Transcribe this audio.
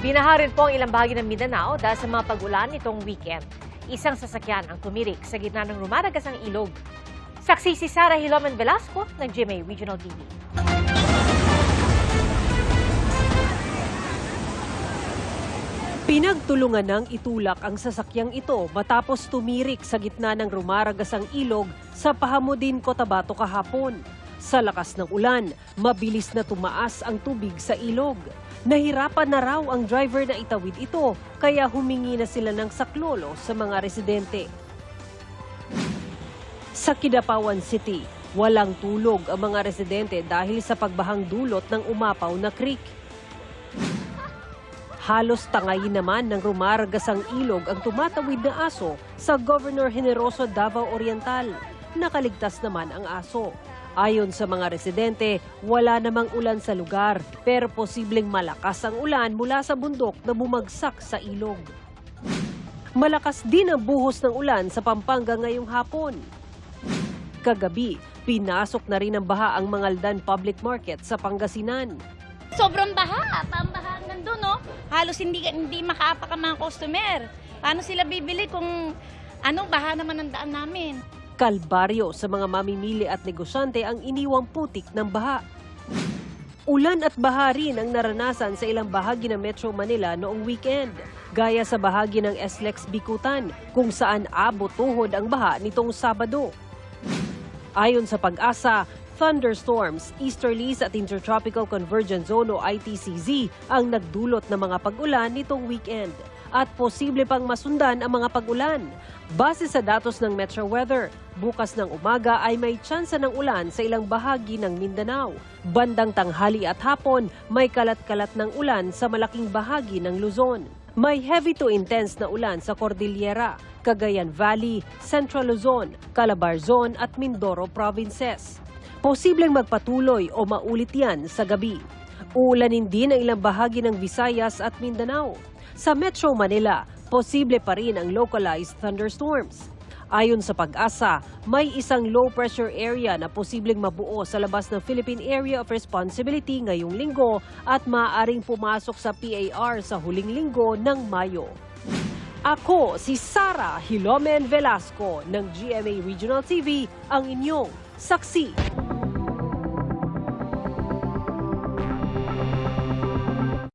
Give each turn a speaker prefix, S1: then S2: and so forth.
S1: Binaha rin po ang ilang bahagi ng Mindanao dahil sa mga pag-ulan nitong weekend. Isang sasakyan ang tumirik sa gitna ng rumaragasang ilog. Saksi si Sara Hilomen Velasco ng GMA Regional TV.
S2: Pinagtulungan ng itulak ang sasakyang ito matapos tumirik sa gitna ng rumaragasang ilog sa Pahamudin, Cotabato kahapon. Sa lakas ng ulan, mabilis na tumaas ang tubig sa ilog. Nahirapan na raw ang driver na itawid ito, kaya humingi na sila ng saklolo sa mga residente. Sa Kidapawan City, walang tulog ang mga residente dahil sa pagbahang dulot ng umapaw na creek. Halos tangayin naman ng rumaragasang ilog ang tumatawid na aso sa Governor Generoso Davao Oriental. Nakaligtas naman ang aso. Ayon sa mga residente, wala namang ulan sa lugar, pero posibleng malakas ang ulan mula sa bundok na bumagsak sa ilog. Malakas din ang buhos ng ulan sa Pampanga ngayong hapon. Kagabi, pinasok na rin ng baha ang Mangaldan Public Market sa Pangasinan.
S3: Sobrang baha, pambaha nandun, no? Halos hindi makaapak ang mga customer. Paano sila bibili kung baha naman ang daan namin?
S2: Kalbaryo sa mga mamimili at negosyante ang iniwang putik ng baha. Ulan at baha rin ang naranasan sa ilang bahagi ng Metro Manila noong weekend, gaya sa bahagi ng SLEX Bikutan, kung saan abot tuhod ang baha nitong Sabado. Ayon sa Pag-asa, thunderstorms, easterlies at intertropical convergence zone o ITCZ ang nagdulot ng mga pag-ulan nitong weekend at posible pang masundan ang mga pag-ulan. Base sa datos ng Metro Weather, bukas ng umaga ay may tsansa ng ulan sa ilang bahagi ng Mindanao. Bandang tanghali at hapon, may kalat-kalat ng ulan sa malaking bahagi ng Luzon. May heavy to intense na ulan sa Cordillera, Cagayan Valley, Central Luzon, Calabarzon at Mindoro provinces. Posibleng magpatuloy o maulit yan sa gabi. Uulanin din ang ilang bahagi ng Visayas at Mindanao. Sa Metro Manila, posible pa rin ang localized thunderstorms. Ayon sa Pag-asa, may isang low-pressure area na posibleng mabuo sa labas ng Philippine Area of Responsibility ngayong linggo at maaaring pumasok sa PAR sa huling linggo ng Mayo. Ako si Sara Hilomen Velasco ng GMA Regional TV, ang inyong saksi.